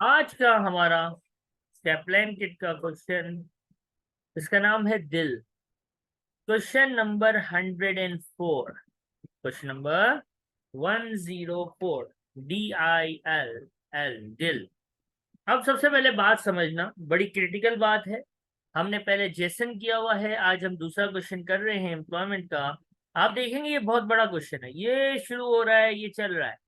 आज का हमारा स्टेपलाइन किट का क्वेश्चन, इसका नाम है दिल। Question number 104। Question number 104। DIL। दिल। अब सबसे पहले बात समझना, बड़ी क्रिटिकल बात है। हमने पहले जेसन किया हुआ है, आज हम दूसरा क्वेश्चन कर रहे हैं एम्प्लॉयमेंट का। आप देखेंगे ये बहुत बड़ा क्वेश्चन है, ये शुरू हो रहा है, ये चल रहा है।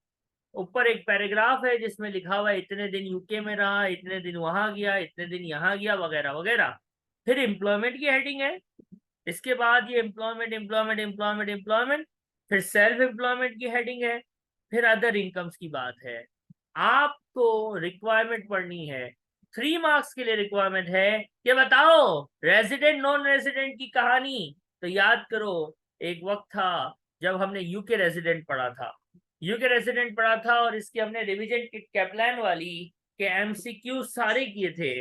ऊपर एक पैराग्राफ है जिसमें लिखा हुआ है इतने दिन यूके में रहा, इतने दिन वहां गया, इतने दिन यहाँ गया, वगैरह वगैरह। फिर एम्प्लॉयमेंट की हेडिंग है। इसके बाद ये एम्प्लॉयमेंट एम्प्लॉयमेंट एम्प्लॉयमेंट एम्प्लॉयमेंट। फिर सेल्फ एम्प्लॉयमेंट की हेडिंग है। फिर अदर इनकम्स की बात है। आपको रिक्वायरमेंट पढ़नी है, 3 मार्क्स के लिए रिक्वायरमेंट है कि बताओ रेजिडेंट नॉन रेजिडेंट की कहानी। तो याद करो, एक वक्त था जब हमने यूके रेजिडेंट पढ़ा था। यूके रेजिडेंट पढ़ा था और इसकी हमने रिवीजन किट कैप्लान वाली के MCQ सारे किए थे।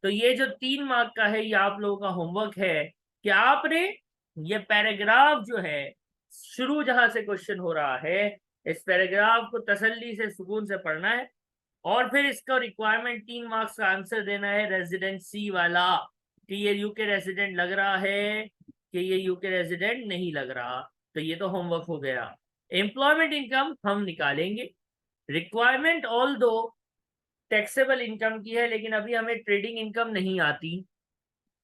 तो ये जो 3 मार्क का है, ये आप लोगों का होमवर्क है कि आपने ये पैराग्राफ जो है, शुरू जहां से क्वेश्चन हो रहा है, इस पैराग्राफ को तसल्ली से सुकून से पढ़ना है। और फिर इसका रिक्वायरमेंट 3 मार्क्स का आंसर देना है रेजिडेंसी वाला, कि ये यूके रेजिडेंट लग रहा है कि ये यूके रेजिडेंट नहीं लग रहा। तो ये तो होमवर्क हो गया। एम्प्लॉयमेंट इनकम हम निकालेंगे। रिक्वायरमेंट ऑल दो टैक्सेबल इनकम की है, लेकिन अभी हमें ट्रेडिंग इनकम नहीं आती।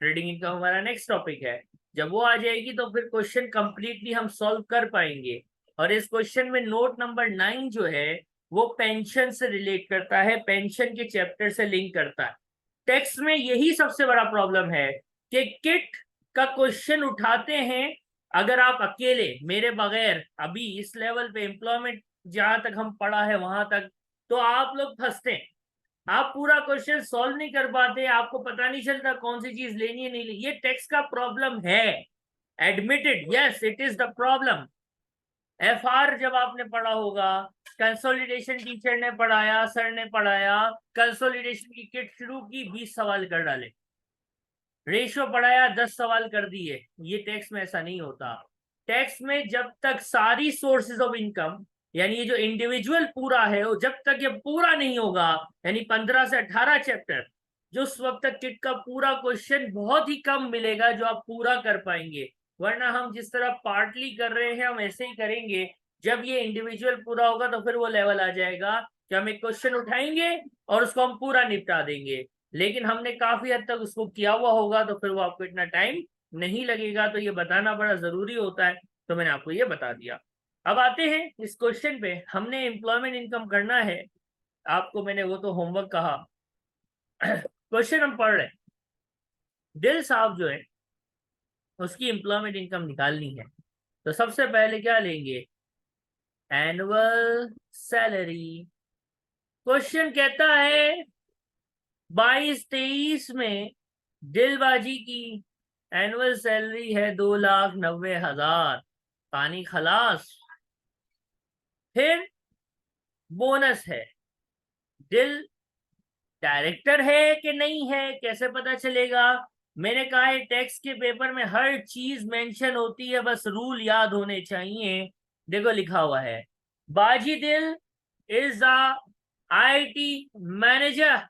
ट्रेडिंग इनकम हमारा नेक्स्ट टॉपिक है। जब वो आ जाएगी तो फिर क्वेश्चन कंप्लीटली हम सॉल्व कर पाएंगे। और इस क्वेश्चन में नोट नंबर 9 जो है, वो पेंशन से रिलेट करता है, पेंशन के चैप्टर से लिंक करता है। टेक्स्ट में यही सबसे बड़ा प्रॉब्लम है कि किट का क्वेश्चन उठाते हैं, अगर आप अकेले मेरे बगैर अभी इस लेवल पे एम्प्लॉयमेंट जहां तक हम पढ़ा है वहां तक, तो आप लोग फंसते हैं। आप पूरा क्वेश्चन सॉल्व नहीं कर पाते, आपको पता नहीं चलता कौन सी चीज लेनी है नहीं लेनी। ये टेक्स्ट का प्रॉब्लम है। Admitted, yes it is the problem. FR जब आपने पढ़ा होगा, कंसोलिडेशन टीचर ने पढ़ाया, सर ने पढ़ाया, कंसोलिडेशन की किट शुरू की, 20 सवाल कर डाले। रेशियो पढ़ाया, 10 सवाल कर दिए। ये टैक्स में ऐसा नहीं होता। टैक्स में जब तक सारी सोर्सेज ऑफ इनकम, यानी ये जो इंडिविजुअल पूरा है, वो जब तक ये पूरा नहीं होगा, यानी 15 से 18 चैप्टर, जो उस वक्त तक किट का पूरा क्वेश्चन बहुत ही कम मिलेगा जो आप पूरा कर पाएंगे। वरना हम जिस तरह पार्टली कर रहे हैं, हम ऐसे ही करेंगे। जब ये इंडिविजुअल पूरा होगा तो फिर वो लेवल आ जाएगा कि हम एक क्वेश्चन उठाएंगे और उसको हम पूरा निपटा देंगे। लेकिन हमने काफी हद तक उसको किया हुआ होगा तो फिर वो आपको इतना टाइम नहीं लगेगा। तो ये बताना बड़ा जरूरी होता है, तो मैंने आपको ये बता दिया। अब आते हैं इस क्वेश्चन पे। हमने एम्प्लॉयमेंट इनकम करना है, आपको मैंने वो तो होमवर्क कहा। क्वेश्चन हम पढ़ रहे हैं। दिल साहब जो है, उसकी एम्प्लॉयमेंट इनकम निकालनी है। तो सबसे पहले क्या लेंगे? Annual salary. क्वेश्चन कहता है 22-23 में दिलबाजी की एनुअल सैलरी है 2,90,000। पानी खलास। फिर बोनस है। दिल डायरेक्टर है कि नहीं है, कैसे पता चलेगा? मैंने कहा है टैक्स के पेपर में हर चीज मेंशन होती है, बस रूल याद होने चाहिए। देखो लिखा हुआ है, बाजी दिल इज द IT मैनेजर।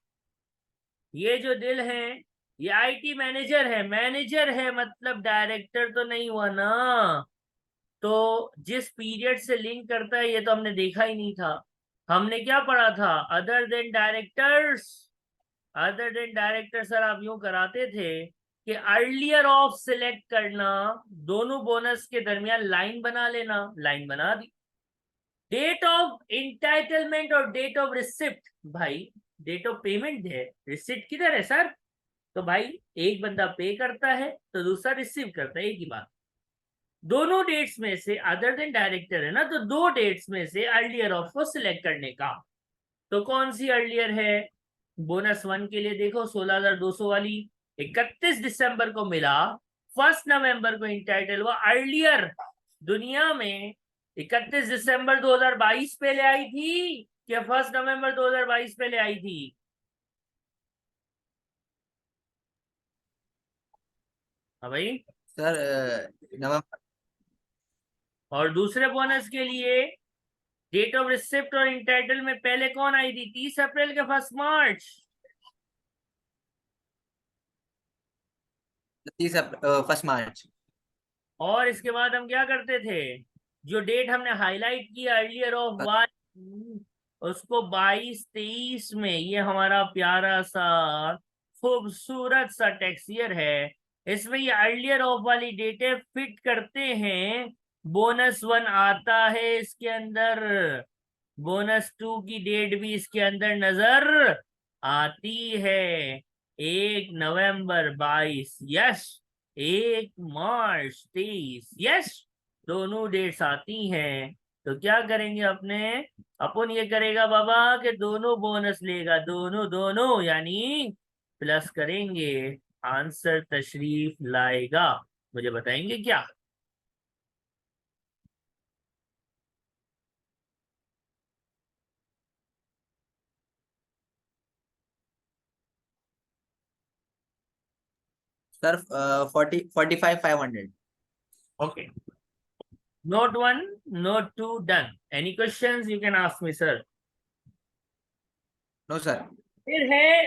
ये जो दिल है, ये IT मैनेजर है। मैनेजर है मतलब डायरेक्टर तो नहीं हुआ ना। तो जिस पीरियड से लिंक करता है ये तो हमने देखा ही नहीं था। हमने क्या पढ़ा था? Other than directors. Other than director sir आप यूं कराते थे कि अर्लियर ऑफ सिलेक्ट करना, दोनों बोनस के दरमियान लाइन बना लेना। लाइन बना दी। डेट ऑफ इंटाइटलमेंट और डेट ऑफ रिसिप्ट। भाई डेट ऑफ पेमेंट है, रिसिप्ट किधर है सर? तो भाई एक बंदा पे करता है तो दूसरा रिसीव करता है, एक ही बात। दोनों डेट्स में से, अदर देन डायरेक्टर है ना, तो दो डेट्स में से अर्लियर ऑफ को सिलेक्ट करने का। तो कौन सी अर्लियर है? बोनस 1 के लिए देखो 16,200 वाली, 31 दिसंबर को मिला, 1 नवंबर को इंटाइटल हुआ। अर्लियर दुनिया में 31 दिसंबर 2022 पे ले आई थी क्या 1 नवंबर 2022 पे ले आई थी? हाँ भाई। सर नवंबर। और दूसरे बोनस के लिए डेट ऑफ रिसिप्ट और इंटाइटल में पहले कौन आई थी, 30 अप्रैल के 1 मार्च? 1 मार्च। और इसके बाद हम क्या करते थे, जो डेट हमने हाईलाइट किया अर्लियर ऑफ वन, उसको 22-23 में, ये हमारा प्यारा सा खूबसूरत सा टेक्स्ट ईयर है, इसमें ये अर्लियर ऑफ वाली डेटें फिट करते हैं। -1 आता है इसके अंदर, -2 की डेट भी इसके अंदर नजर आती है। 1 नवंबर 22, यस। 1 मार्च 23, यस। दोनों डेट्स आती हैं। तो क्या करेंगे अपने, अपन ये करेगा बाबा कि दोनों बोनस लेगा, दोनों दोनों यानी प्लस करेंगे, आंसर तशरीफ लाएगा। मुझे बताएंगे क्या? Sir 45,500। Okay, note 1, note 2 done. Any questions you can ask me sir. No sir. फिर है,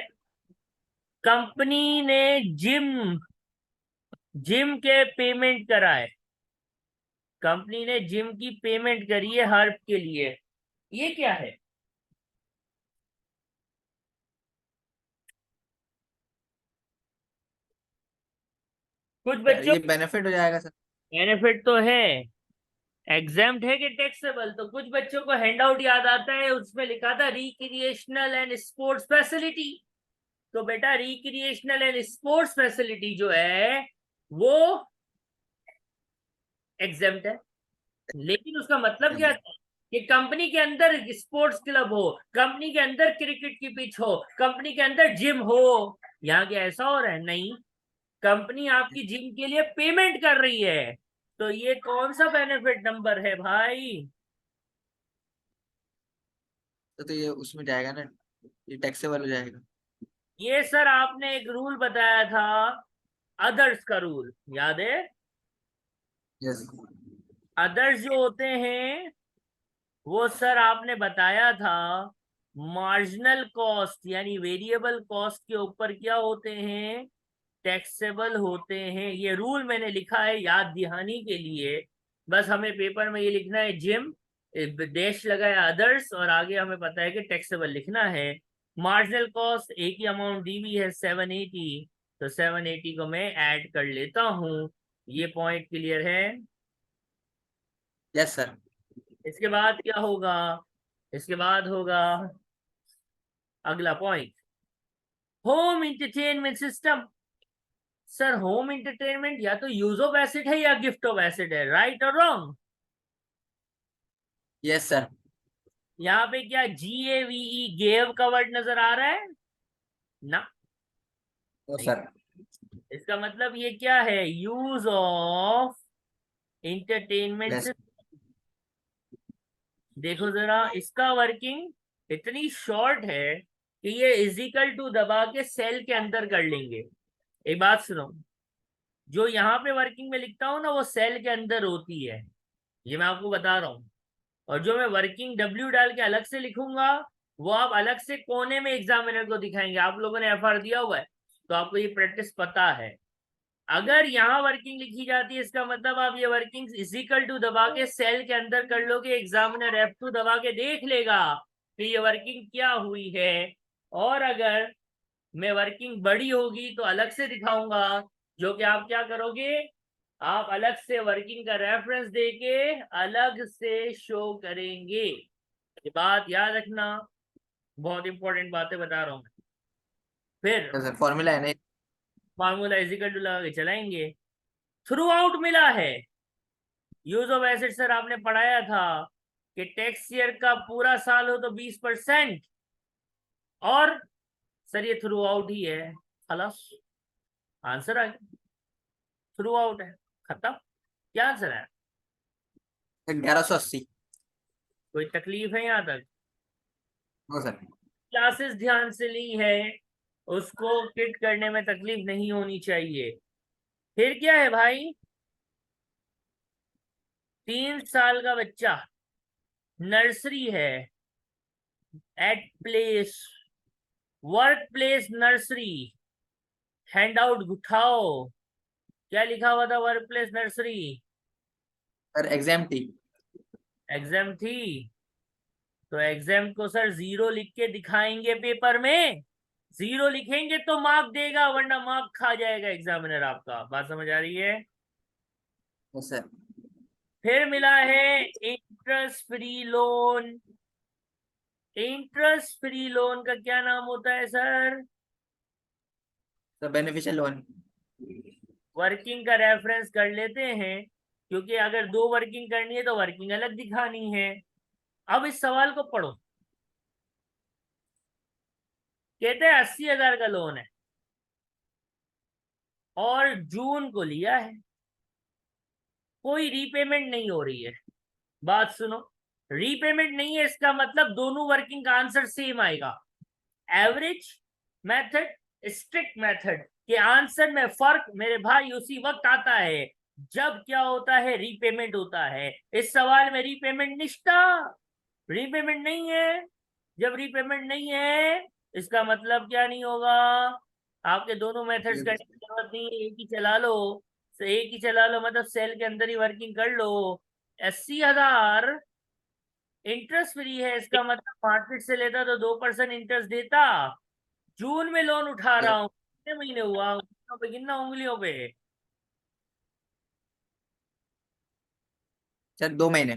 कंपनी ने जिम जिम के पेमेंट कराए, कंपनी ने जिम की पेमेंट करी है हर्ब के लिए, ये क्या है? कुछ बच्चों, ये बेनिफिट हो जाएगा सर। बेनिफिट तो है, एग्जाम्प्ट है कि टैक्सेबल? तो कुछ बच्चों को हैंडआउट याद आता है, उसमें लिखा था रिक्रिएशनल एंड स्पोर्ट्स फैसिलिटी। तो बेटा रिक्रिएशनल एंड स्पोर्ट्स फैसिलिटी जो है वो एग्जाम्प्ट है, लेकिन उसका मतलब क्या था कि कंपनी के अंदर स्पोर्ट्स क्लब हो, कंपनी के अंदर क्रिकेट की पिच हो, कंपनी के अंदर जिम हो। यहाँ क्या ऐसा हो रहा है? नहीं, कंपनी आपकी जिम के लिए पेमेंट कर रही है। तो ये कौन सा बेनिफिट नंबर है भाई? तो ये उसमें जाएगा ना, ये टैक्सेबल हो जाएगा। ये सर आपने एक रूल बताया था, अदर्स का रूल याद है? यस। अदर्स जो होते हैं वो सर आपने बताया था मार्जिनल कॉस्ट यानी वेरिएबल कॉस्ट के ऊपर क्या होते हैं, टैक्सेबल होते हैं। ये रूल मैंने लिखा है याद दहानी के लिए, बस हमें पेपर में ये लिखना है जिम, देश लगाया अदर्स, और आगे हमें पता है कि टैक्सेबल लिखना है। मार्जिनल कॉस्ट एक ही अमाउंट दी हुई है 780, तो 780 को मैं ऐड कर लेता हूँ। ये पॉइंट क्लियर है? Yes sir. इसके बाद क्या होगा, इसके बाद होगा अगला point, home entertainment system. Sir home entertainment या तो यूज ऑफ एसिड है या गिफ्ट ऑफ एसिड है, राइट और रॉन्ग? Yes sir. यहाँ पे क्या GAVE गेव का वर्ड नजर आ रहा है ना? नो नहीं। सर। इसका मतलब ये क्या है, use of entertainment yes. System. देखो जरा इसका वर्किंग इतनी शॉर्ट है कि ये इजिकल टू दबा के सेल के अंदर कर लेंगे। एक बात सुनो, जो यहाँ पे वर्किंग में लिखता हूँ ना वो सेल के अंदर होती है, ये मैं आपको बता रहा हूँ। और जो मैं वर्किंग W डाल के अलग से लिखूंगा वो आप अलग से कोने में एग्जामिनर को दिखाएंगे। आप लोगों ने FR दिया हुआ है तो आपको ये प्रैक्टिस पता है। अगर यहाँ वर्किंग लिखी जाती है इसका मतलब आप ये वर्किंग इजिकल टू दबा के सेल के अंदर कर लोगे, एग्जामिनर F2 दबा के देख लेगा कि ये वर्किंग क्या हुई है। और अगर मैं वर्किंग बड़ी होगी तो अलग से दिखाऊंगा, जो कि आप क्या करोगे, आप अलग से वर्किंग का रेफरेंस देके अलग से शो करेंगे। ये बात याद रखना, बहुत इंपॉर्टेंट बातें बता रहा हूं मैं। फिर सर फॉर्मूला है नहीं। फार्मूला इजिकल टू लगा के चलाएंगे। थ्रू आउट मिला है, यूज ऑफ एसिड सर आपने पढ़ाया था कि टैक्स ईयर का पूरा साल हो तो 20%, और सर ये थ्रू आउट ही है, खलास आंसर आ गया, थ्रू आउट है, खत्म। क्या आंसर है? 1180। कोई तकलीफ है यहाँ तक? No sir. क्लासेस ध्यान से ली है, उसको किट करने में तकलीफ नहीं होनी चाहिए। फिर क्या है भाई, 3 साल का बच्चा नर्सरी है, at place, work place nursery, hand out उठाओ, क्या लिखा हुआ था work place nursery? Sir exam थी। एग्जाम थी, तो एग्जाम को सर 0 लिख के दिखाएंगे पेपर में। 0 लिखेंगे तो मार्क देगा, वरना मार्क खा जाएगा एग्जामिनर आपका। बात समझ आ रही है? Yes sir. फिर मिला है interest free loan. Interest free loan का क्या नाम होता है sir? Sir beneficial loan. Working का रेफरेंस कर लेते हैं, क्योंकि अगर 2 वर्किंग करनी है तो वर्किंग अलग दिखानी है। अब इस सवाल को पढ़ो। कहते हैं 80,000 का लोन है और जून को लिया है, कोई रीपेमेंट नहीं हो रही है। बात सुनो, रीपेमेंट नहीं है इसका मतलब दोनों वर्किंग का आंसर सेम आएगा। एवरेज मेथड, स्ट्रिक्ट मेथड के आंसर में फर्क मेरे भाई उसी वक्त आता है जब क्या होता है, रीपेमेंट होता है। इस सवाल में रीपेमेंट निष्ठा, रीपेमेंट नहीं है। जब रीपेमेंट नहीं है इसका मतलब क्या नहीं होगा, आपके दोनों मेथड्स करने की जरूरत नहीं है, एक ही चला लो। एक ही चला लो मतलब सेल के अंदर ही वर्किंग कर लो। 80,000 इंटरेस्ट फ्री है, इसका मतलब मार्केट से लेता तो 2% इंटरेस्ट देता। जून में लोन उठा रहा हूँ, कितने महीने हुआ, उंगलियों पे गिनना, उंगलियों पे। सर 2 महीने।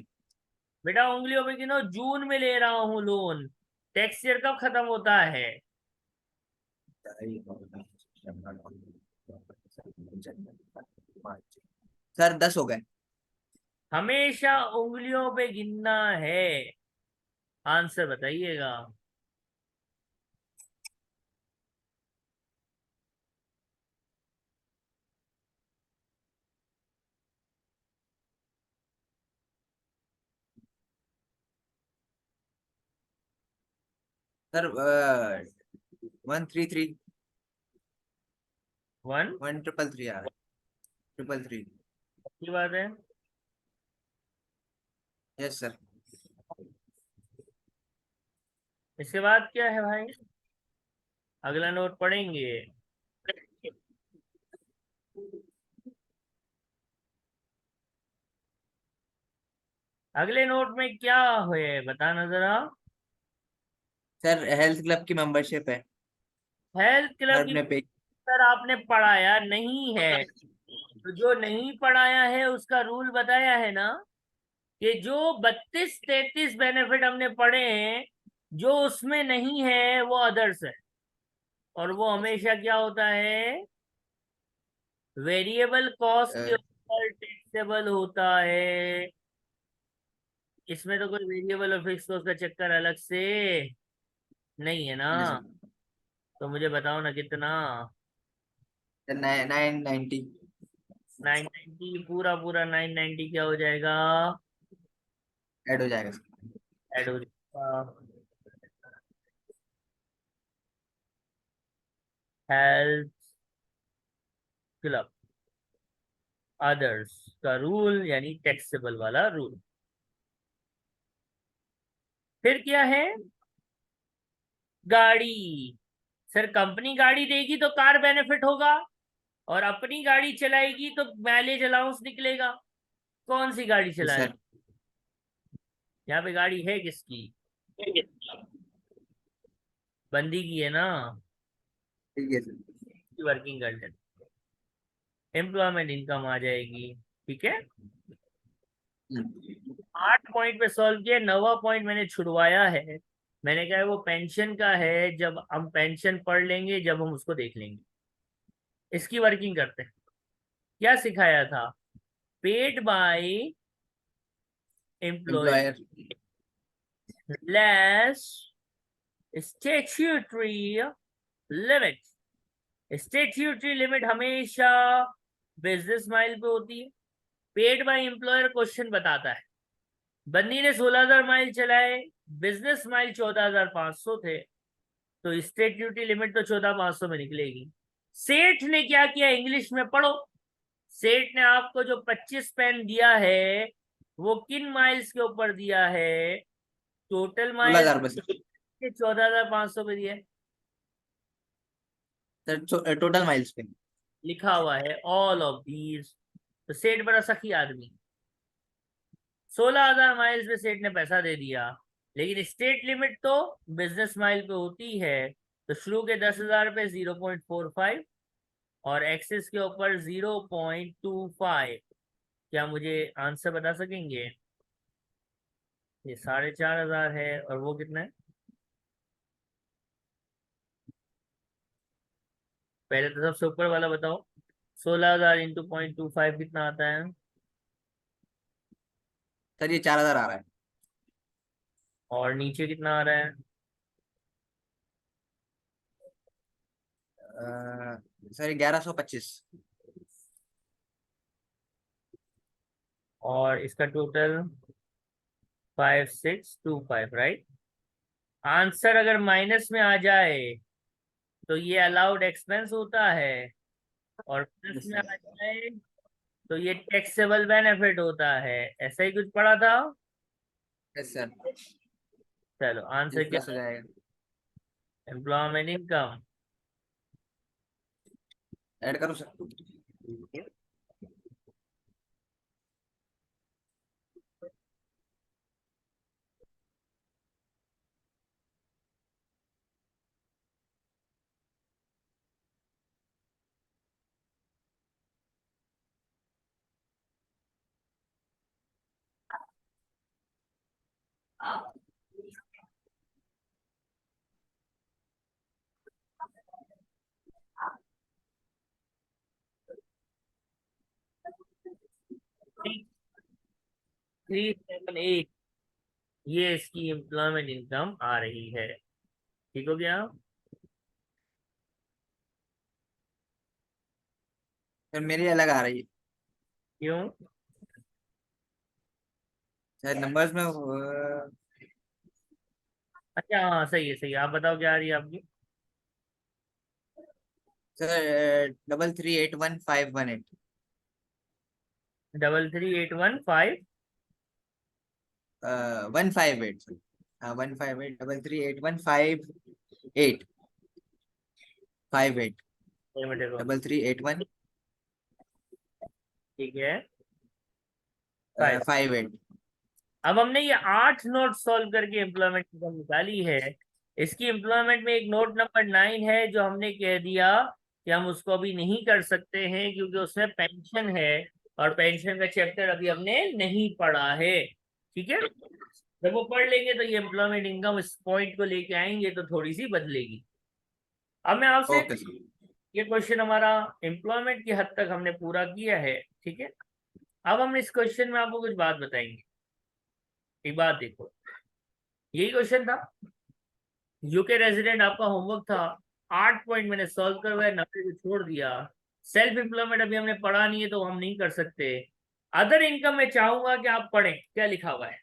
बेटा उंगलियों पे गिनो, जून में ले रहा हूँ लोन। टैक्स ईयर कब खत्म होता है? सर 10 हो गए। हमेशा उंगलियों पे गिनना है। आंसर बताइएगा। सर 133 वन 1333 आ रहा है। 333। की बात है। Yes sir. इसके बाद क्या है भाई? अगला नोट पढ़ेंगे। अगले नोट में क्या है बताना जरा। सर हेल्थ क्लब की मेंबरशिप है। हेल्थ क्लब सर की अपने पे। सर आपने पढ़ाया नहीं है, तो जो नहीं पढ़ाया है उसका रूल बताया है ना, कि जो 32-33 बेनिफिट हमने पढ़े हैं, जो उसमें नहीं है वो अदर्स है। और वो हमेशा क्या होता है, वेरिएबल कॉस्ट के ऊपर टैक्सेबल होता है। इसमें तो कोई वेरिएबल और फिक्स कॉस्ट का चक्कर अलग से नहीं है ना। तो मुझे बताओ ना कितना। 990। 990, पूरा पूरा 990 क्या हो जाएगा? ऐड हो जाएगा सर। ऐड हो जाएगा। हेल्थ क्लब अदर्स का रूल यानी टैक्सेबल वाला रूल। फिर क्या है? गाड़ी। सर कंपनी गाड़ी देगी तो कार बेनिफिट होगा, और अपनी गाड़ी चलाएगी तो माइलेज अलाउंस निकलेगा। कौन सी गाड़ी यस चलाए? सर। यहाँ पे गाड़ी है किसकी? बंदी की है ना। ठीक है सर। वर्किंग कर लेते, एम्प्लॉयमेंट इनकम आ जाएगी। ठीक है, 8 पॉइंट पे सॉल्व किया, 9वां पॉइंट मैंने छुड़वाया है। मैंने कहा वो पेंशन का है, जब हम पेंशन पढ़ लेंगे जब हम उसको देख लेंगे। इसकी वर्किंग करते हैं। क्या सिखाया था? Paid by employ employer. Less statutory limit. Statutory limit हमेशा बिजनेस माइल पे होती है। पेड बाय एम्प्लॉयर क्वेश्चन बताता है, बंदी ने 16,000 माइल चलाए, बिजनेस माइल 14,500 थे, तो स्टेट ड्यूटी लिमिट तो 14,500 में निकलेगी। सेठ ने क्या किया, इंग्लिश में पढ़ो। सेठ ने आपको जो 25 पेन दिया है वो किन माइल्स के ऊपर दिया है? टोटल 16,000 रुपये 14,500 पे दिया है, सर, टोटल माइल्स पे। लिखा हुआ है ऑल ऑफ दीज। तो सेठ बड़ा सखी आदमी, 16,000 माइल्स पे सेठ ने पैसा दे दिया, लेकिन स्टेट लिमिट तो बिजनेस माइल पे होती है। तो शुरू के 10,000 पे 0.45 और एक्सेस के ऊपर 0.25। क्या मुझे आंसर बता सकेंगे? ये 4,500 है और वो कितना है? पहले तो सबसे ऊपर वाला बताओ, 16,000 इंटू 0.25 कितना आता है? सर ये 4,000 आ रहा है। और नीचे कितना आ रहा है? सर 1125। और इसका टोटल 5,625, राइट। आंसर अगर माइनस में आ जाए तो ये अलाउड एक्सपेंस होता है, और प्लस यस में सर। आ जाए तो ये टैक्सेबल बेनिफिट होता है। ऐसा ही कुछ पढ़ा था। Yes sir. चलो ये आंसर क्या प्लस हो है? जाएगा। Employment income. ऐड करो सर। 378, ये इसकी एम्प्लॉयमेंट इनकम आ रही है। ठीक हो गया? सर मेरी अलग आ रही है। क्यों? सर नंबर्स में अच्छा हाँ, सही है सही है। आप बताओ क्या आ रही है आपकी? सर 3381,518। 3381,5 158 सर। हाँ 158 3381,585। 3381 ठीक है, 5। 58। अब हमने ये 8 नोट सॉल्व करके एम्प्लॉयमेंट इनकम निकाली है। इसकी एम्प्लॉयमेंट में एक नोट नंबर 9 है जो हमने कह दिया कि हम उसको अभी नहीं कर सकते हैं क्योंकि उसमें पेंशन है, और पेंशन का चैप्टर अभी हमने नहीं पढ़ा है। ठीक है, जब वो पढ़ लेंगे तो ये एम्प्लॉयमेंट इनकम इस पॉइंट को लेके आएंगे तो थोड़ी सी बदलेगी। अब मैं आपसे, ओके सर। ये क्वेश्चन हमारा एम्प्लॉयमेंट की हद तक हमने पूरा किया है। ठीक है, अब हम इस क्वेश्चन में आपको कुछ बात बताएंगे। एक बात देखो, यही क्वेश्चन था, यूके रेजिडेंट आपका होमवर्क था। 8 पॉइंट मैंने सॉल्व करवाया, 90 को छोड़ दिया। सेल्फ एम्प्लॉयमेंट अभी हमने पढ़ा नहीं है तो हम नहीं कर सकते। अदर इनकम में चाहूंगा कि आप पढ़ें, क्या लिखा हुआ है?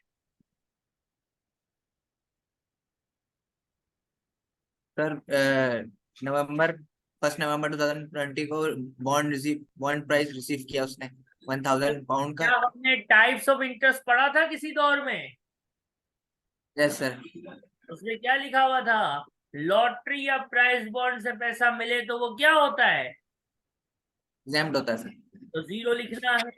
सर नवंबर 1 नवंबर 2020 को बॉन्ड प्राइस रिसीव किया उसने, तो 1,000 पाउंड का। क्या हमने टाइप्स ऑफ इंटरेस्ट पढ़ा था किसी दौर में? Yes sir. उसमें क्या लिखा हुआ था? लॉटरी या प्राइस बॉन्ड से पैसा मिले तो वो क्या होता है? एग्जाम्प्ट होता है सर। तो जीरो लिखना है।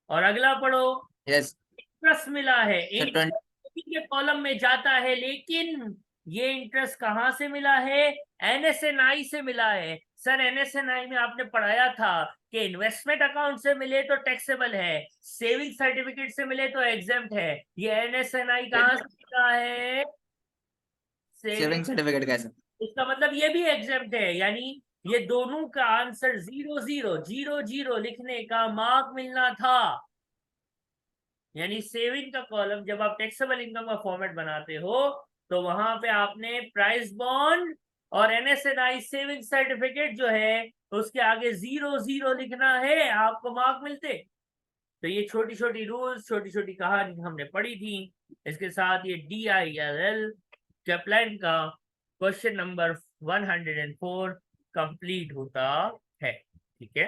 और अगला पढ़ो, यस इंटरेस्ट मिला है, सर। 20। इंटरेस्ट के कॉलम में जाता है, लेकिन ये इंटरेस्ट कहां से मिला है? एनएसएनआई से मिला है। सर एनएसएनआई में आपने पढ़ाया था कि इन्वेस्टमेंट अकाउंट से मिले तो टैक्सेबल है, सेविंग सर्टिफिकेट से मिले तो एग्जेम्प्ट है। ये एनएसएनआई कहां से मिला है? सेविंग। सेविंग सर्टिफिकेट का है सर। इसका मतलब ये भी एग्जेम्प्ट है, यानी ये दोनों का आंसर 0 0 0 0 लिखने का मार्क मिलना था। यानी सेविंग का कॉलम जब आप टैक्सेबल इनकम का फॉर्मेट बनाते हो तो वहां पे आपने प्राइस बॉन्ड और एनएसएनआई सेविंग सर्टिफिकेट जो है उसके आगे 0 0 लिखना है, आपको मार्क मिलते। तो ये छोटी छोटी रूल्स, छोटी छोटी कहानी हमने पढ़ी थी। इसके साथ ये DILL कैप्लान का क्वेश्चन नंबर 104 कंप्लीट होता है। ठीक है।